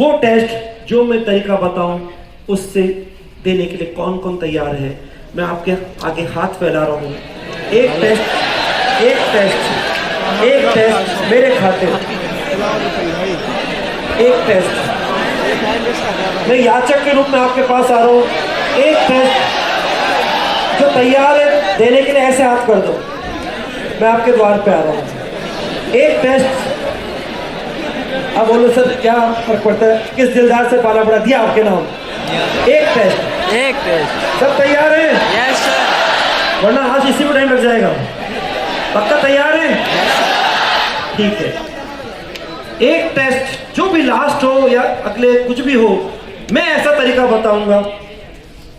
वो टेस्ट जो मैं तरीका बताऊं उससे देने के लिए कौन कौन तैयार है? मैं आपके आगे हाथ फैला रहा हूं। एक टेस्ट मेरे खाते, एक टेस्ट मैं याचक के रूप में आपके पास आ रहा हूं। एक टेस्ट जो तैयार है देने के लिए ऐसे हाथ कर दो, मैं आपके द्वार पे आ रहा हूं। एक टेस्ट। अब बोलो सर क्या फर्क पड़ता है, किस दिलदार से पाला पड़ा दिया आपके नाम। एक टेस्ट सब तैयार हैं? Yes sir. वरना आज इसी में टाइम लग जाएगा। पक्का तैयार है? ठीक है। एक टेस्ट जो भी लास्ट हो या अगले कुछ भी हो, मैं ऐसा तरीका बताऊंगा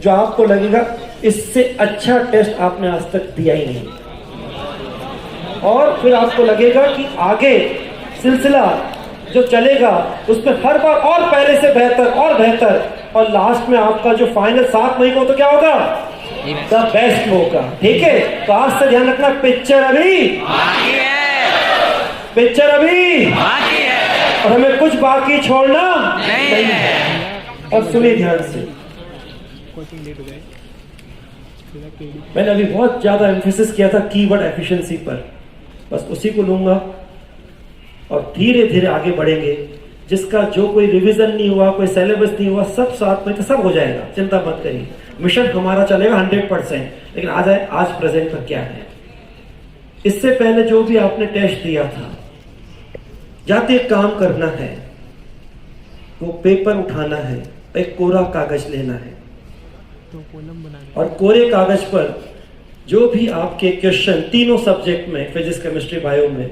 जो आपको लगेगा इससे अच्छा टेस्ट आपने आज तक दिया ही नहीं, और फिर आपको लगेगा कि आगे सिलसिला जो चलेगा उसमें हर बार और पहले से बेहतर और बेहतर, और लास्ट में आपका जो फाइनल 7 मई को तो क्या होगा, द बेस्ट होगा। ठीक है, तो आज से ध्यान रखना, पिक्चर अभी बाकी है, पिक्चर अभी बाकी है, और हमें कुछ बाकी छोड़ना नहीं है। अब सुनिए ध्यान से, मैंने अभी बहुत ज्यादा एम्फेसिस किया था कीवर्ड एफिशिएंसी पर, बस उसी को लूंगा और धीरे धीरे आगे बढ़ेंगे। जिसका जो कोई रिवीजन नहीं हुआ, कोई सिलेबस नहीं हुआ, सब साथ में तो सब हो जाएगा, चिंता मत करिए। मिशन हमारा चलेगा 100%, लेकिन आज प्रेजेंट पर क्या है। इससे पहले जो भी आपने टेस्ट दिया था, जाते एक काम करना है, वो पेपर उठाना है, एक कोरा कागज लेना है, और कोरे कागज पर जो भी आपके क्वेश्चन तीनों सब्जेक्ट में, फिजिक्स, केमिस्ट्री, बायो में,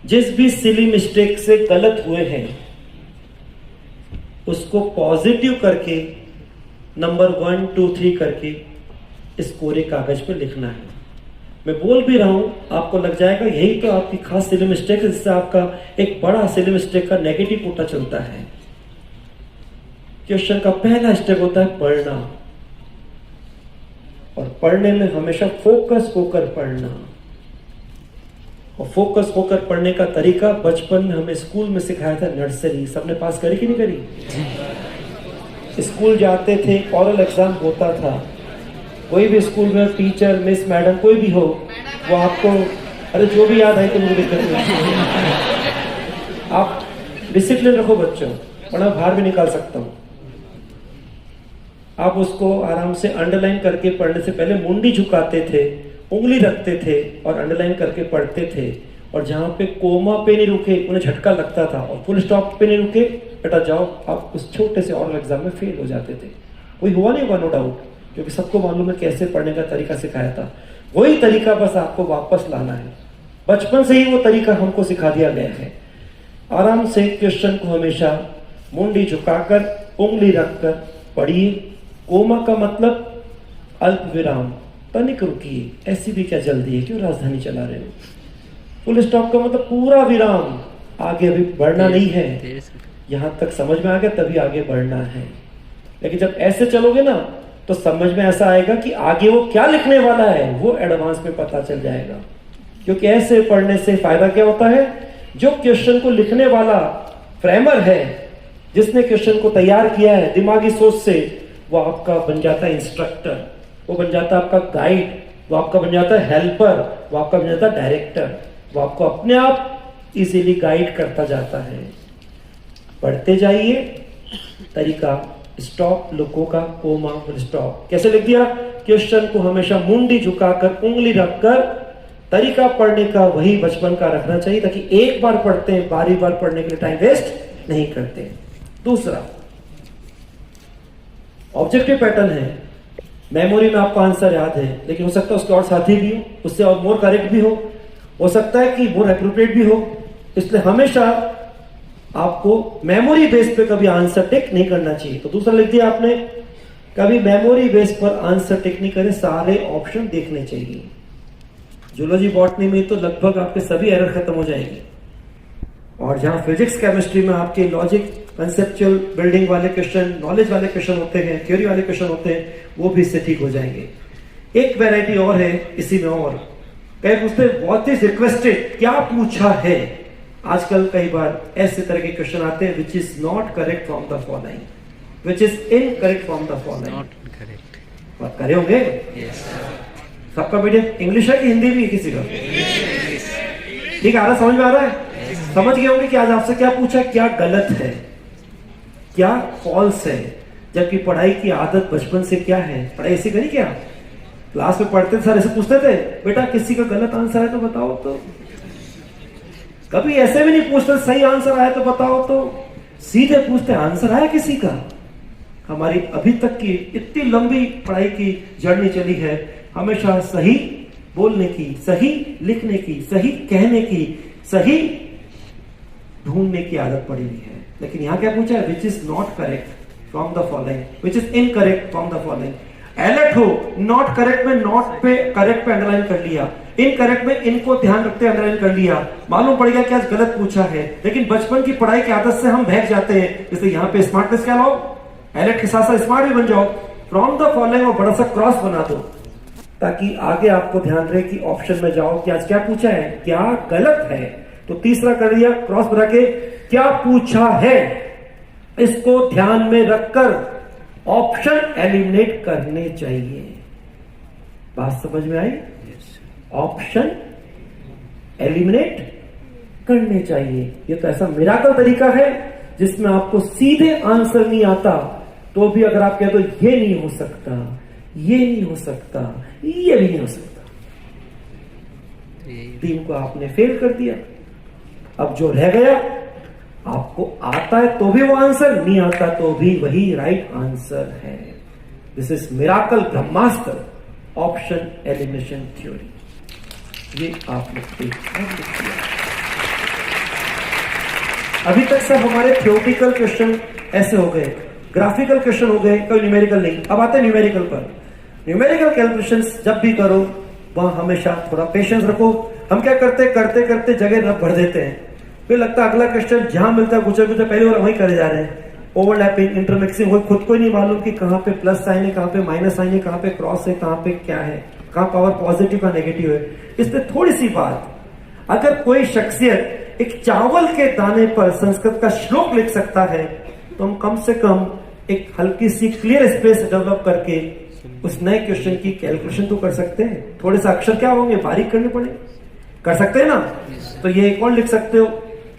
जिस भी सिली मिस्टेक से गलत हुए हैं उसको पॉजिटिव करके नंबर 1, 2, 3 करके इस कोरे कागज पे लिखना है। मैं बोल भी रहा हूं, आपको लग जाएगा यही तो आपकी खास सिली मिस्टेक है, जिससे आपका एक बड़ा सिली मिस्टेक का नेगेटिव पता चलता है। क्वेश्चन का पहला स्टेप होता है पढ़ना, और पढ़ने में हमेशा फोकस होकर पढ़ना, और फोकस होकर पढ़ने का तरीका बचपन में हमें स्कूल में सिखाया था, नर्सरी। सबने पास करी कि नहीं करी? स्कूल जाते थे, ओरल एग्जाम होता था, कोई भी स्कूल में टीचर, मिस, मैडम कोई भी हो, वो आपको, अरे जो भी याद है तो मुझे दिक्कत नहीं, आप डिसिप्लिन रखो बच्चों, वरना बाहर भी निकाल सकता हूं। आप उसको आराम से अंडरलाइन करके पढ़ने से पहले मुंडी झुकाते थे, उंगली रखते थे और अंडरलाइन करके पढ़ते थे, और जहां पे कोमा पे नहीं रुके उन्हें झटका लगता था, और फुल स्टॉप पे नहीं रुके बेटा जाओ, आप उस छोटे से ओरल एग्जाम में फेल हो जाते थे। कोई हुआ नहीं होगा, नो डाउट, क्योंकि सबको मालूम है कैसे पढ़ने का तरीका सिखाया था। वही तरीका बस आपको वापस लाना है। बचपन से ही वो तरीका हमको सिखा दिया गया है। आराम से क्वेश्चन को हमेशा मुंडी झुकाकर, उंगली रखकर पढ़िए। कोमा का मतलब अल्प विराम, तनिक रुकिए, ऐसी भी क्या जल्दी है, क्यों राजधानी चला रहे हो। फुल स्टॉप का मतलब पूरा विराम, आगे अभी बढ़ना नहीं है, यहां तक समझ में आ गया तभी आगे बढ़ना है। लेकिन जब ऐसे चलोगे ना तो समझ में ऐसा आएगा कि आगे वो क्या लिखने वाला है वो एडवांस में पता चल जाएगा। क्योंकि ऐसे पढ़ने से फायदा क्या होता है, जो क्वेश्चन को लिखने वाला फ्रेमर है, जिसने क्वेश्चन को तैयार किया है दिमागी सोच से, वो आपका बन जाता है इंस्ट्रक्टर, वो बन जाता है आपका गाइड, वो आपका बन जाता है हेल्पर, वो आपका बन जाता है डायरेक्टर, वो आपको अपने आप इजीली गाइड करता जाता है। पढ़ते जाइए, तरीका स्टॉप, लुको का कोमा, फुल स्टॉप। कैसे लिख दिया? क्वेश्चन को हमेशा मुंडी झुकाकर, उंगली रखकर, तरीका पढ़ने का वही बचपन का रखना चाहिए, ताकि एक बार पढ़ते हैं, बारी बार पढ़ने के लिए टाइम वेस्ट नहीं करते। दूसरा ऑब्जेक्टिव पैटर्न है, मेमोरी में आपको आंसर याद है, लेकिन हो सकता है उसके और साथी भी हो, उससे और मोर करेक्ट भी हो सकता है कि मोर एप्रोप्रिएट भी हो। इसलिए हमेशा आपको मेमोरी बेस पे कभी आंसर टिक नहीं करना चाहिए। तो दूसरा लिख दिया आपने, कभी मेमोरी बेस पर आंसर टिक नहीं करें, सारे ऑप्शन देखने चाहिए। जूलॉजी बॉटनी में तो लगभग आपके सभी एरर खत्म हो जाएंगे, और जहां फिजिक्स केमिस्ट्री में आपके लॉजिक, कंसेप्चुअल, बिल्डिंग वाले क्वेश्चन, नॉलेज वाले क्वेश्चन होते हैं, थ्योरी वाले क्वेश्चन होते हैं, वो भी इससे ठीक हो जाएंगे। एक वैरायटी और है इसी में, और कहीं पूछते व्हाट इज रिक्वेस्टेड, क्या पूछा है। आजकल कई बार ऐसे तरह के क्वेश्चन आते हैं which is not correct from the following, which is incorrect from the following. Not correct. बात करे होंगे। Yes. सबका मीडियम इंग्लिश है कि हिंदी भी है किसी का? ठीक है, आ रहा, समझ में आ रहा है? समझ गए होंगे कि आज आपसे क्या पूछा, क्या गलत है, क्या फॉल्स है, जबकि पढ़ाई की आदत बचपन से क्या है। पढ़ाई ऐसी करी क्या? क्लास में पढ़ते थे, सर ऐसे पूछते थे, बेटा किसी का गलत आंसर है तो बताओ। तो कभी ऐसे भी नहीं पूछते सही आंसर आया तो बताओ, तो सीधे पूछते आंसर आया किसी का। हमारी अभी तक की इतनी लंबी पढ़ाई की जर्नी चली है, हमेशा सही बोलने की, सही लिखने की, सही कहने की, सही ढूंढने की आदत पड़ी हुई है। लेकिन यहां क्या पूछा है, which is not correct from the following, which is incorrect from the following. Alert हो, नॉट करेक्ट में नॉट पे, करेक्ट पे अंडरलाइन कर लिया, इनकरेक्ट में इनको ध्यान रखते अंडरलाइन कर लिया। मालूम पड़ गया कि आज गलत पूछा है, लेकिन बचपन की पढ़ाई की आदत से हम बहक जाते हैं। इसलिए यहां पे स्मार्टनेस क्या लाओ, अलर्ट के साथ साथ स्मार्ट भी बन जाओ। फ्रॉम द फॉलोइंग और बड़ा सा क्रॉस बना दो, ताकि आगे आपको ध्यान रहे कि ऑप्शन में जाओ कि आज क्या पूछा है, क्या गलत है। तो तीसरा कर दिया, क्रॉस बना के क्या पूछा है, इसको ध्यान में रखकर ऑप्शन एलिमिनेट करने चाहिए। बात समझ में आई? ऑप्शन एलिमिनेट करने चाहिए। ये तो ऐसा मिराकल तरीका है जिसमें आपको सीधे आंसर नहीं आता तो भी अगर आप कह दो ये नहीं हो सकता, ये नहीं हो सकता, ये भी नहीं हो सकता, 3 को आपने फेल कर दिया। अब जो रह गया, आपको आता है तो भी वो आंसर, नहीं आता तो भी वही राइट आंसर है। This is miracle Brahmastra, option elimination theory. ये आपने किया। अभी तक सब हमारे थ्योरेटिकल क्वेश्चन ऐसे हो गए, ग्राफिकल क्वेश्चन हो गए, कोई न्यूमेरिकल नहीं। अब आते हैं न्यूमेरिकल पर। न्यूमेरिकल कैलकुलेशंस जब भी करो वहां हमेशा थोड़ा पेशेंस रखो। हम क्या करते करते जगह भर देते हैं, फिर लगता है अगला क्वेश्चन जहां मिलता है गुजर पहले और वहीं करे जा रहे हैं। ओवरलैपिंग, इंटरमिक्सिंग हो, खुद को ही नहीं मालूम कि कहां पे प्लस साइन है, कहां पे माइनस साइन है, कहां पे क्रॉस है, कहां पे क्या है, कहां पावर पॉजिटिव का नेगेटिव है। इसलिए थोड़ी सी बात, अगर कोई शख्सियत एक चावल के दाने पर संस्कृत का श्लोक लिख सकता है तो हम कम से कम एक हल्की सी क्लियर स्पेस डेवलप करके उस नए क्वेश्चन की कैलकुलेशन तो कर सकते हैं। थोड़े से अक्षर क्या होंगे, बारीक करने पड़े, कर सकते हैं ना। तो ये एक और लिख सकते हो,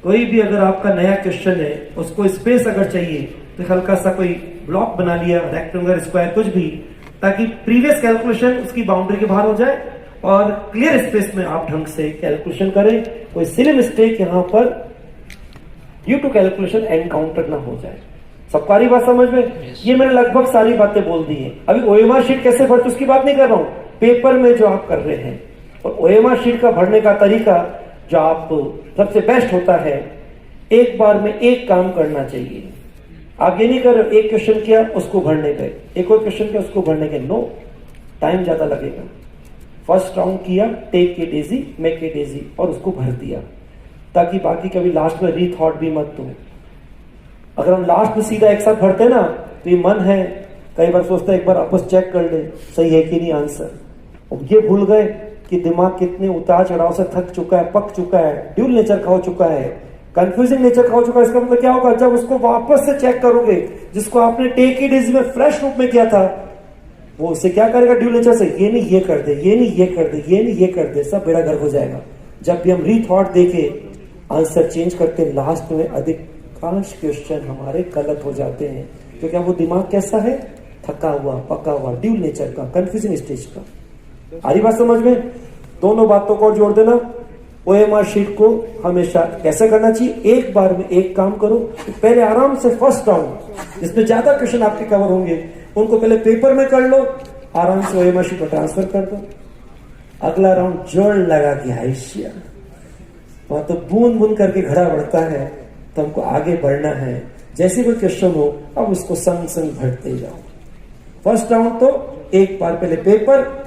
कोई भी अगर आपका नया क्वेश्चन है उसको स्पेस अगर चाहिए तो हल्का सा कोई ब्लॉक बना लिया, रेक्टेंगुलर, स्क्वायर, कुछ भी, ताकि प्रीवियस कैलकुलेशन उसकी बाउंड्री के बाहर हो जाए और क्लियर स्पेस में आप ढंग से कैलकुलेशन करें। कोई सिली मिस्टेक यहां पर ड्यू टू कैलकुलेशन एनकाउंटर ना हो जाए। सबको आ रही बात समझ में? ये मैंने लगभग सारी बातें बोल दी हैं। अभी ओएमआर शीट कैसे भरते उसकी बात नहीं कर रहा हूं, पेपर में जो आप कर रहे हैं। और ओएमआर शीट का भरने का तरीका जो आप सबसे बेस्ट होता है, एक बार में एक काम करना चाहिए। आप ये नहीं कर रहे एक क्वेश्चन किया उसको भरने गए, एक और क्वेश्चन किया उसको भरने गए, नो, टाइम ज्यादा लगेगा। फर्स्ट राउंड किया, take it easy, make it easy, और उसको भर दिया, ताकि बाकी कभी लास्ट में रीथॉट भी मत दो। अगर हम लास्ट में सीधा एक साथ भरते ना तो ये मन है कई बार सोचता है एक बार आपस चेक कर ले सही है कि नहीं आंसर। अब ये भूल गए कि दिमाग कितने उतार चढ़ाव से थक चुका है, पक चुका है, ड्यूल नेचर खा चुका है, कंफ्यूजिंग नेचर खा चुका है। इसका मतलब क्या होगा, जब उसको वापस से चेक करोगे, जिसको आपने टेक इट इजी में फ्रेश रूप में किया था, वो उससे क्या करेगा ड्यूल नेचर से, ये नहीं ये कर दे, ये नहीं ये कर दे, ये नहीं ये कर दे, सब बेड़ा गर्क हो जाएगा। जब भी हम रीथॉट देके आंसर चेंज करते, लास्ट में अधिकांश क्वेश्चन हमारे गलत हो जाते हैं, क्योंकि वो दिमाग कैसा है, थका हुआ, पका हुआ, ड्यूल नेचर का, कंफ्यूजिंग स्टेज का। आ रही बात समझ में? दोनों बातों को जोड़ देना। ओएमआर शीट को हमेशा कैसे करना चाहिए, एक बार में एक काम करो। पहले आराम से फर्स्ट राउंड जिसमें ज्यादा क्वेश्चन आपके कवर होंगे उनको पहले पेपर में कर लो, आराम से ओएमआर शीट पर ट्रांसफर कर दो। अगला राउंड जोड़ लगा के हाइशिया, वहां तो बूंद बूंद करके घड़ा बढ़ता है, तो हमको आगे बढ़ना है। जैसे कोई क्वेश्चन हो अब उसको संग संग भरते जाओ। फर्स्ट राउंड तो एक बार पहले पेपर,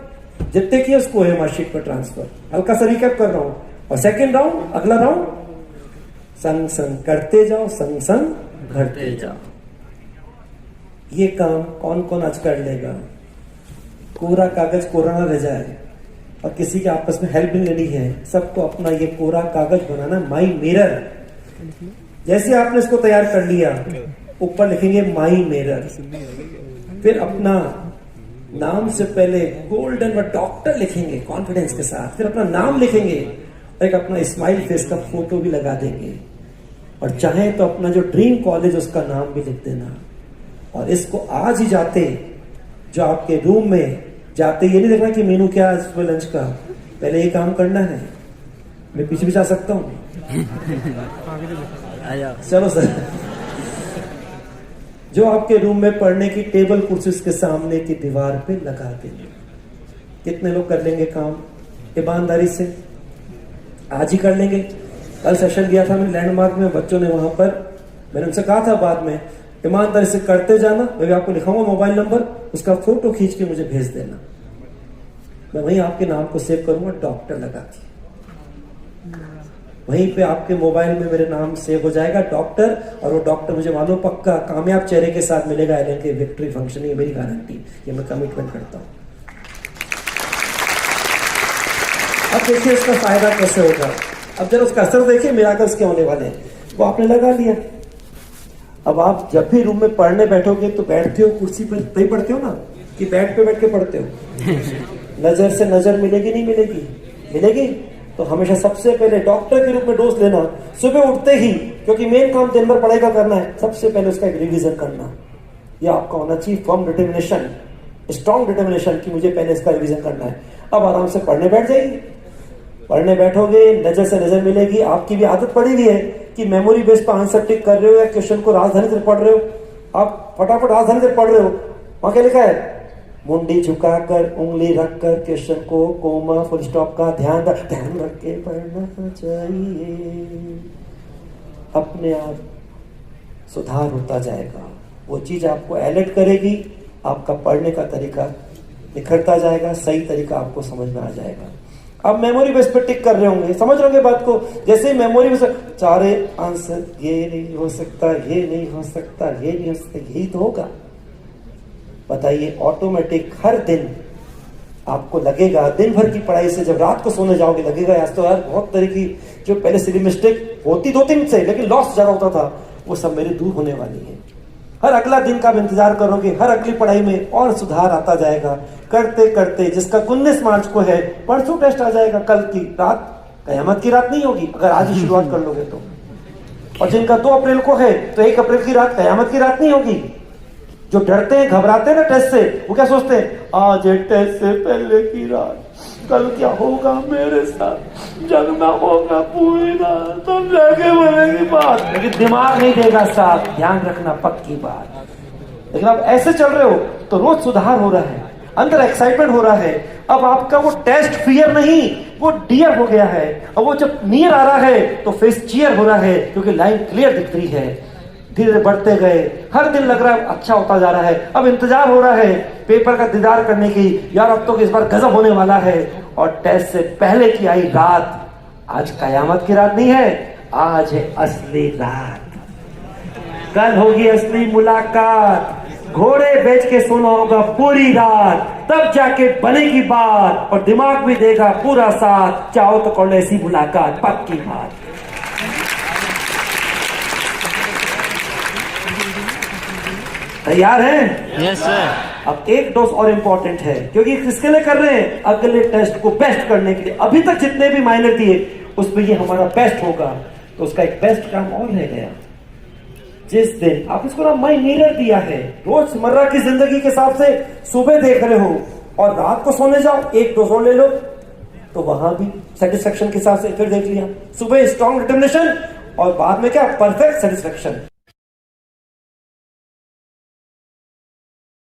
जितने किए उसको ओएमआर शीट पर ट्रांसफर, हल्का सा रिकैप कर रहा हूं। और सेकेंड राउंड, अगला राउंड संग संग करते जाओ, संग संग भरते जाओ। ये काम कौन कौन आज कर लेगा, कोरा कागज कोरा ना रह जाए। और किसी के आपस में हेल्प नहीं लेनी है, सबको अपना ये कोरा कागज बनाना, माई मिरर। जैसे आपने इसको तैयार कर लिया, ऊपर लिखेंगे माई मिरर, फिर अपना नाम से पहले गोल्डन व डॉक्टर लिखेंगे कॉन्फिडेंस के साथ, फिर अपना नाम लिखेंगे और एक अपना स्माइल फेस का फोटो भी लगा देंगे, और चाहे तो अपना जो ड्रीम कॉलेज उसका नाम भी लिख देना। और इसको आज ही जाते, जो आपके रूम में जाते, ये नहीं देखना कि मेनू क्या है सुबह लंच का, पहले ये काम करना है। मैं पीछे भी जा सकता हूँ? चलो सर। जो आपके रूम में पढ़ने की टेबल कुर्सी उसके सामने की दीवार पे लगा देंगे। कितने लोग कर लेंगे काम ईमानदारी से? आज ही कर लेंगे। कल सेशन दिया था मैंने लैंडमार्क में, बच्चों ने वहां पर, मैंने उनसे कहा था बाद में ईमानदारी से करते जाना, मैं भी आपको लिखाऊंगा मोबाइल नंबर, उसका फोटो खींच के मुझे भेज देना, मैं वहीं आपके नाम को सेव करूंगा, डॉक्टर लगा के वहीं पे आपके मोबाइल में मेरे नाम सेव हो जाएगा डॉक्टर, और वो डॉक्टर मुझे मालूम पक्का कामयाब चेहरे के साथ मिलेगा एलन के विक्ट्री फंक्शन। ये मेरी गारंटी, ये मैं कमिटमेंट करता हूं। अब देखिए इसका फायदा कैसे होगा। अब जरा उसका असर देखिए, मिराकल्स क्या होने वाले हैं। वो आपने लगा लिया। अब आप जब भी रूम में पढ़ने बैठोगे तो बैठते हो कुर्सी पर, तभी पढ़ते हो ना, कि बेड पे बैठ के पढ़ते हो? नजर से नजर मिलेगी नहीं मिलेगी? मिलेगी। तो हमेशा सबसे पहले डॉक्टर के रूप में डोज लेना, सुबह उठते ही, क्योंकि मेन काम दिन भर पढ़ाई का करना है, सबसे पहले उसका एक रिवीजन करना। यह आपका होना चाहिए फर्म डिटर्मिनेशन, स्ट्रॉन्ग डिटर्मिनेशन कि मुझे पहले इसका रिवीजन करना है। अब आराम से पढ़ने बैठ जाइए। पढ़ने बैठोगे, नजर से नजर मिलेगी। आपकी भी आदत पड़ी हुई है कि मेमोरी बेस पर आंसर टिक कर रहे हो या क्वेश्चन को राजधानी से पढ़ रहे हो, आप फटाफट राजधानी से पढ़ रहे हो। वहां क्या लिखा है? मुंडी झुकाकर उंगली रखकर क्वेश्चन को कोमा फुल स्टॉप का ध्यान रख के पढ़ना चाहिए। अपने आप सुधार होता जाएगा। वो चीज आपको अलर्ट करेगी, आपका पढ़ने का तरीका निखरता जाएगा, सही तरीका आपको समझ में आ जाएगा। आप मेमोरी बेस पे टिक कर रहे होंगे, समझ रहे होंगे बात को। जैसे ही मेमोरी बेस सारे आंसर, ये नहीं हो सकता, ये नहीं हो सकता, ये नहीं हो सकता, यही तो होगा। बताइए, ऑटोमेटिक हर दिन आपको लगेगा, दिन भर की पढ़ाई से जब रात को सोने जाओगे लगेगा आज तो यार बहुत तरह की जो पहले सिली मिस्टेक होती 2-3 से, लेकिन लॉस ज्यादा होता था, वो सब मेरी दूर होने वाली है। हर अगला दिन का आप इंतजार करोगे, हर अगली पढ़ाई में और सुधार आता जाएगा। करते करते, जिसका 19 मार्च को है, परसों टेस्ट आ जाएगा, कल की रात कयामत की रात नहीं होगी अगर आज ही शुरुआत कर लोगे तो। और जिनका 2 अप्रैल को है तो 1 अप्रैल की रात कयामत की रात नहीं होगी। जो डरते हैं, घबराते हैं ना टेस्ट से, वो क्या सोचते हैं? आज है टेस्ट से पहले की रात, कल क्या होगा मेरे साथ, जगना होगा पूरी रात, तो लगे बोलेगी बात, लेकिन दिमाग नहीं देगा साथ। ध्यान रखना, पक्की बात। लेकिन आप ऐसे चल रहे हो तो रोज सुधार हो रहा है, अंदर एक्साइटमेंट हो रहा है। अब आपका वो टेस्ट फियर नहीं, वो डियर हो गया है। और वो जब नियर आ रहा है तो फेस चीयर हो रहा है, क्योंकि लाइन क्लियर दिख रही है। धीरे धीरे बढ़ते गए, हर दिन लग रहा है अच्छा होता जा रहा है। अब इंतजार हो रहा है पेपर का दीदार करने की, यार अब तो इस बार गजब होने वाला है। और टेस्ट से पहले की आई रात आज कयामत की रात नहीं है, आज है असली रात। कल होगी असली मुलाकात, घोड़े बेच के सोना होगा पूरी रात, तब जाके बनेगी बात, और दिमाग भी देगा पूरा साथ। चाहो तो कर लो ऐसी मुलाकात, पक्की बात। तैयार हैं? Yes sir. अब एक डोज और इंपॉर्टेंट है, क्योंकि किसके लिए कर रहे हैं? अगले टेस्ट को बेस्ट करने के लिए। अभी तक जितने भी माइनर दिए उसमें ये हमारा बेस्ट होगा, तो उसका एक बेस्ट काम और रह गया। जिस दिन आप इसको ना माई मिरर दिया है, रोजमर्रा की जिंदगी के हिसाब से सुबह देख रहे हो और रात को सोने जाओ, एक डोज और ले लो, तो वहां भी सेटिस्फेक्शन के हिसाब से फिर देख लिया। सुबह स्ट्रॉन्ग डिटर्मिनेशन और बाद में क्या? Perfect satisfaction.